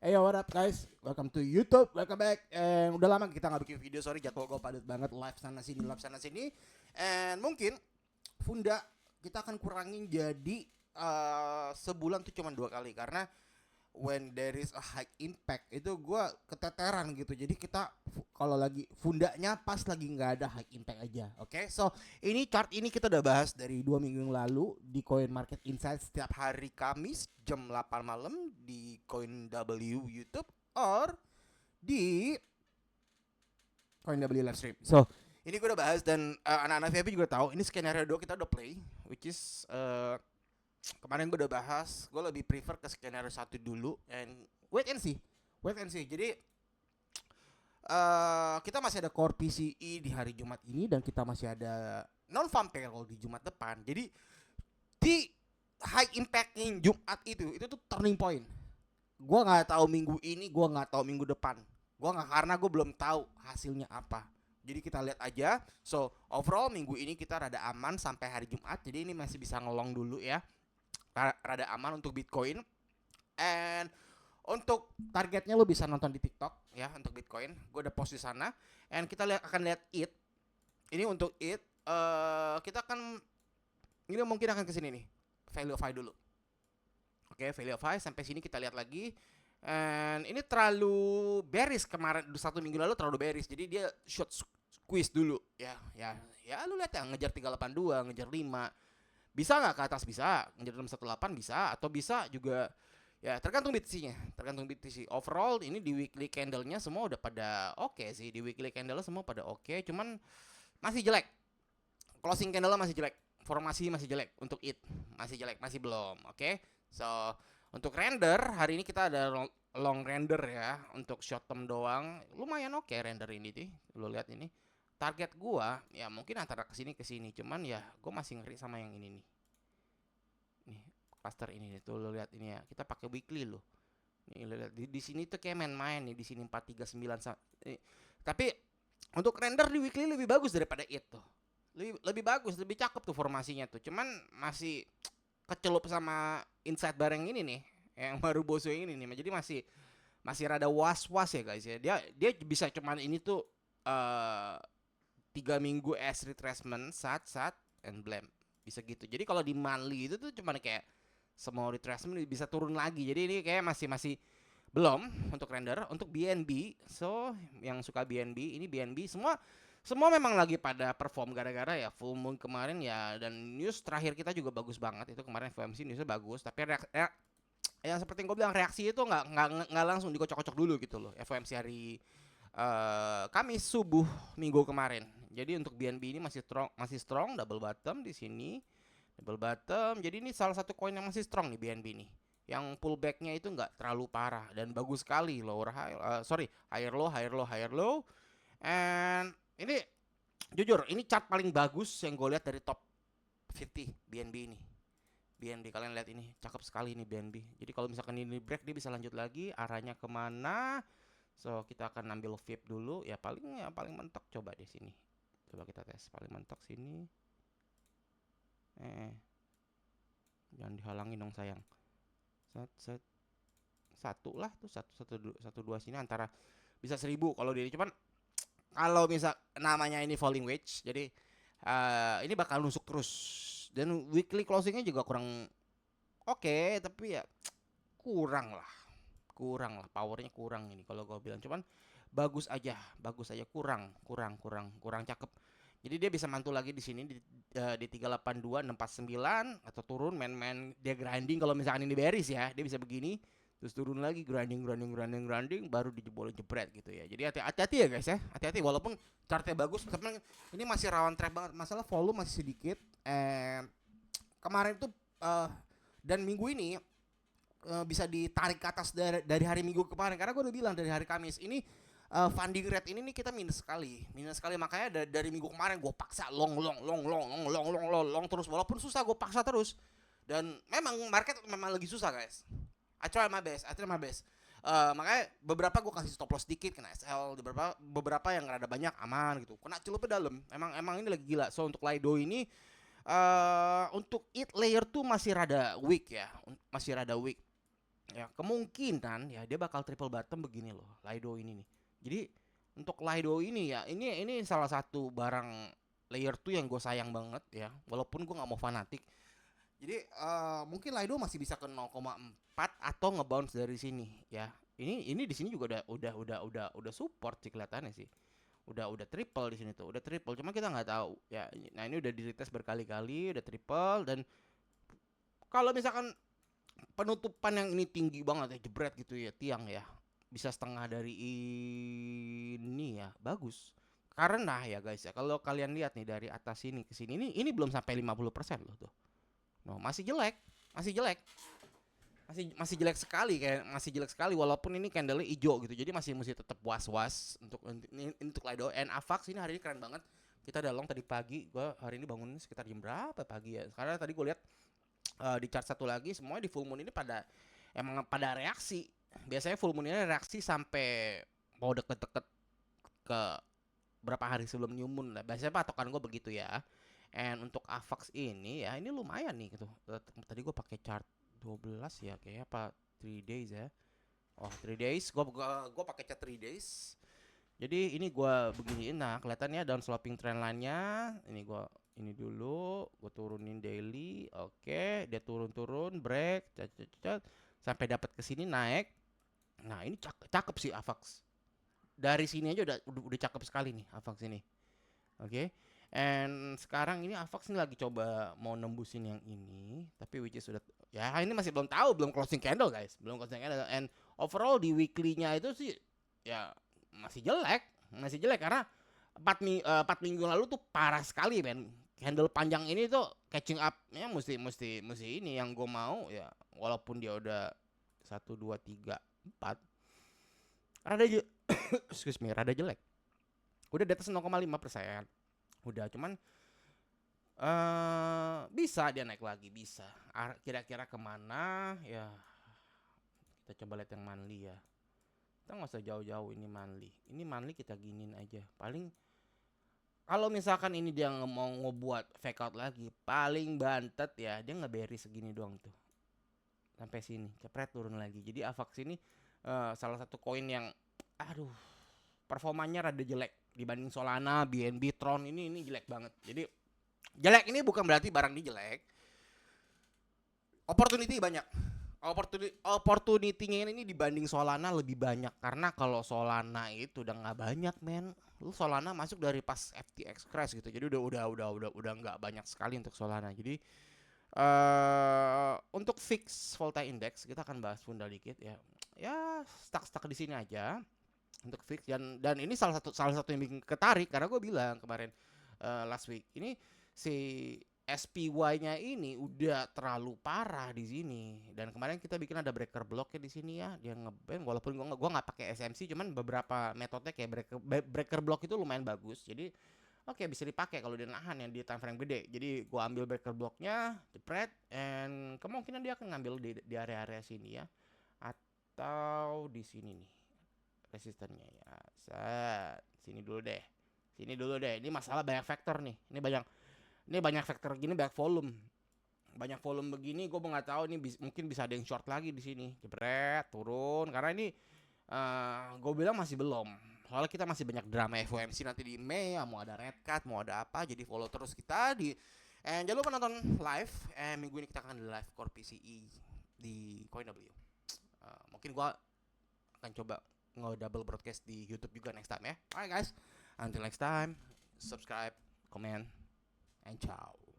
Hey yo, what up guys? Welcome to YouTube. Welcome back. And udah lama kita nggak bikin video. Sorry, jadwal gue padat banget. Live sana sini, live sana sini. And mungkin Funda kita akan kurangin jadi sebulan tuh cuma 2 kali karena when there is a high impact itu gue keteteran gitu. Jadi kita kalau lagi fundanya pas lagi nggak ada high impact aja. Oke, so ini chart ini kita udah bahas dari 2 minggu yang lalu di Coin Market Insight setiap hari Kamis jam 8 malam di CoinW YouTube or di CoinW live stream. So ini gue udah bahas dan anak-anak VIP juga tahu ini skenario 2 kita udah play, which is kemarin gue udah bahas, gue lebih prefer ke skenario 1 dulu and wait and see. Wait and see. Jadi kita masih ada core PCE di hari Jumat ini dan kita masih ada non farm payroll di Jumat depan. Jadi di high impactnya Jumat itu tuh turning point. Gua nggak tahu minggu ini, gua nggak tahu minggu depan. Gua nggak, karena gue belum tahu hasilnya apa. Jadi kita lihat aja. So overall minggu ini kita rada aman sampai hari Jumat. Jadi ini masih bisa ngelong dulu ya. Rada aman untuk Bitcoin. And untuk targetnya lo bisa nonton di TikTok ya untuk Bitcoin. Gue udah post di sana. And kita akan lihat it. Ini untuk it. Kita akan ini mungkin akan ke sini nih. Value of high dulu. Oke, value of high sampai sini kita lihat lagi. And ini terlalu bearish kemarin 1 minggu lalu terlalu bearish. Jadi dia short squeeze dulu ya. Ya lu lihat ya ngejar 382, ngejar 5. Bisa nggak ke atas? Bisa. Ngejar 618 bisa atau bisa juga ya tergantung BTC-nya. Tergantung BTC. Overall ini di weekly candle-nya semua udah pada oke sih. Di weekly candle semua pada oke, cuman masih jelek. Closing candle masih jelek. Formasi masih jelek untuk it. Masih jelek, masih belum. Oke. So, untuk render hari ini kita ada long render ya untuk short term doang. Lumayan oke render ini sih. Lo lihat ini. Target gua ya mungkin antara ke sini, cuman ya gua masih ngeri sama yang ini nih. Nih, cluster ini nih tuh lo lihat ini ya. Kita pakai weekly loh. Nih lo lihat di sini tuh kayak main-main nih di sini 439 tapi untuk render di weekly lebih bagus daripada itu. Lebih bagus, lebih cakep tuh formasinya tuh. Cuman masih kecelup sama inside bareng ini nih yang baru boso ini nih. Jadi masih rada was-was ya guys ya. Dia bisa cuman ini tuh 3 minggu as retracement sat and blam bisa gitu. Jadi kalau di monthly itu tuh cuman kayak semua retracement bisa turun lagi. Jadi ini kayak masih belum untuk render. Untuk BNB, so yang suka BNB ini BNB semua memang lagi pada perform gara-gara ya full moon kemarin ya, dan news terakhir kita juga bagus banget itu kemarin FOMC newsnya bagus, tapi yang seperti yang gue bilang reaksi itu nggak langsung dikocok-kocok dulu gitu loh FOMC hari Kamis subuh minggu kemarin. Jadi untuk BNB ini masih strong double bottom di sini, double bottom. Jadi ini salah satu koin yang masih strong nih BNB nih. Yang pullbacknya itu nggak terlalu parah dan bagus sekali lower high, higher low, higher low, higher low. And ini jujur ini chart paling bagus yang gue lihat dari top 50 BNB ini. BNB kalian lihat ini cakep sekali ini BNB. Jadi kalau misalkan ini break dia bisa lanjut lagi arahnya kemana. So kita akan ambil VIP dulu ya, paling mentok coba di sini. Coba kita tes paling mentok sini. Jangan dihalangi dong sayang. Satu lah tuh satu dua sini antara bisa 1.000 kalau dia, cuman kalau misal namanya ini falling wedge, jadi ini bakal nusuk terus dan weekly closingnya juga kurang oke, tapi ya kurang lah powernya kurang ini kalau gue bilang, cuman bagus aja kurang cakep. Jadi dia bisa mantul lagi di sini di 382 649 atau turun main dia grinding kalau misalkan ini bearish ya, dia bisa begini terus turun lagi grinding baru dijebolin jebret gitu ya. Jadi hati-hati ya guys ya, hati-hati walaupun chartnya bagus tapi ini masih rawan trap banget, masalah volume masih sedikit. Kemarin tuh dan minggu ini bisa ditarik ke atas dari hari Minggu kemarin, karena gue udah bilang dari hari Kamis ini funding rate ini nih kita minus sekali, makanya dari minggu kemarin gue paksa long terus, walaupun susah gue paksa terus, dan memang market memang lagi susah guys. I try my best. Makanya beberapa gue kasih stop loss dikit kena SL, beberapa yang rada banyak aman gitu, kena celupnya dalam. Emang ini lagi gila. So untuk Lido ini untuk it layer tuh masih rada weak ya, ya kemungkinan ya dia bakal triple bottom begini loh, Lido ini nih. Jadi untuk Lido ini ya, ini salah satu barang layer 2 yang gue sayang banget ya, walaupun gue nggak mau fanatik. Jadi mungkin Lido masih bisa ke 0,4 atau ngebounce dari sini ya. Ini di sini juga udah support sih kelihatannya sih. Udah triple di sini tuh, udah triple. Cuma kita nggak tahu ya. Nah, ini udah di retest berkali-kali, udah triple. Dan kalau misalkan penutupan yang ini tinggi banget ya, jebret gitu ya, tiang ya, bisa setengah dari ini ya, bagus. Karena ya guys ya, kalau kalian lihat nih dari atas sini ke sini, ini belum sampai 50% loh tuh. No, masih jelek, masih jelek. Masih jelek sekali, kayak masih jelek sekali walaupun ini candle-nya hijau gitu. Jadi masih mesti tetap was-was ini untuk Lido. And Avax ini hari ini keren banget. Kita udah long tadi pagi. Gua hari ini bangun sekitar jam berapa pagi ya? Karena tadi gue lihat di chart satu lagi semuanya di full moon ini emang pada reaksi. Biasanya full moon ini reaksi sampai mau deket-deket ke berapa hari sebelum new moon lah. Biasanya patokan gue begitu ya. And untuk Avax ini ya, ini lumayan nih gitu. Tadi gue pakai chart 12 ya kayaknya apa 3 days ya. Oh, 3 days. Gua pakai chart 3 days. Jadi ini gua beginiin, nah kelihatannya down sloping trend line-nya. Ini dulu gua turunin daily. Oke, dia turun-turun, break, sampai dapat ke sini naik. Nah, ini cakep sih Avax. Dari sini aja udah cakep sekali nih Avax ini. Oke. And sekarang ini Avax ini lagi coba mau nembusin yang ini, tapi which is sudah ya ini masih belum tahu, belum closing candle guys, belum closing candle. And overall di weekly-nya itu sih ya masih jelek karena 4 minggu lalu tuh parah sekali men. Candle panjang ini tuh catching up-nya mesti ini yang gue mau ya, walaupun dia udah 1 2 3 4 rada excuse me, rada jelek. Udah di atas 0,5%. Udah, cuman bisa dia naik lagi, bisa. Kira-kira kemana ya, kita coba lihat yang monthly ya. Kita nggak usah jauh-jauh, ini monthly kita giniin aja. Paling kalau misalkan ini dia mau ngebuat fake out lagi, paling bantet ya dia ngeberi segini doang tuh, sampai sini cepret turun lagi. Jadi Avax ini salah satu koin yang aduh performanya rada jelek dibanding Solana, BNB, Tron. Ini jelek banget. Jadi jelek ini bukan berarti barang ini jelek. Opportunity banyak. Opportunity-nya ini dibanding Solana lebih banyak. Karena kalau Solana itu udah nggak banyak men. Lu Solana masuk dari pas FTX crash gitu. Jadi udah nggak banyak sekali untuk Solana. Jadi untuk fix volatile index kita akan bahas Funda dikit ya. Ya stuck di sini aja untuk fix. Dan ini salah satu yang bikin ketarik karena gue bilang kemarin last week ini si SPY-nya ini udah terlalu parah di sini. Dan kemarin kita bikin ada breaker block di sini ya, dia ngeband walaupun gua nggak pakai SMC, cuman beberapa metode kayak breaker block itu lumayan bagus. Jadi oke, bisa dipakai kalau dia nahan yang di time frame gede. Jadi gua ambil breaker blocknya, jepret, and kemungkinan dia akan ngambil di area-area sini ya, atau di sini nih resistennya ya. Sini dulu deh. Ini masalah banyak faktor nih. Ini banyak faktor gini, banyak volume begini, gue nggak tahu nih mungkin bisa ada yang short lagi di sini, jebret turun karena ini gue bilang masih belum, soalnya kita masih banyak drama FOMC nanti di Mei ya, mau ada red card, mau ada apa, jadi follow terus kita jangan lupa nonton live. Minggu ini kita akan live core PCE di CoinW. Mungkin gue akan coba double broadcast di YouTube juga next time ya. Alright guys, until next time, subscribe, comment, and ciao.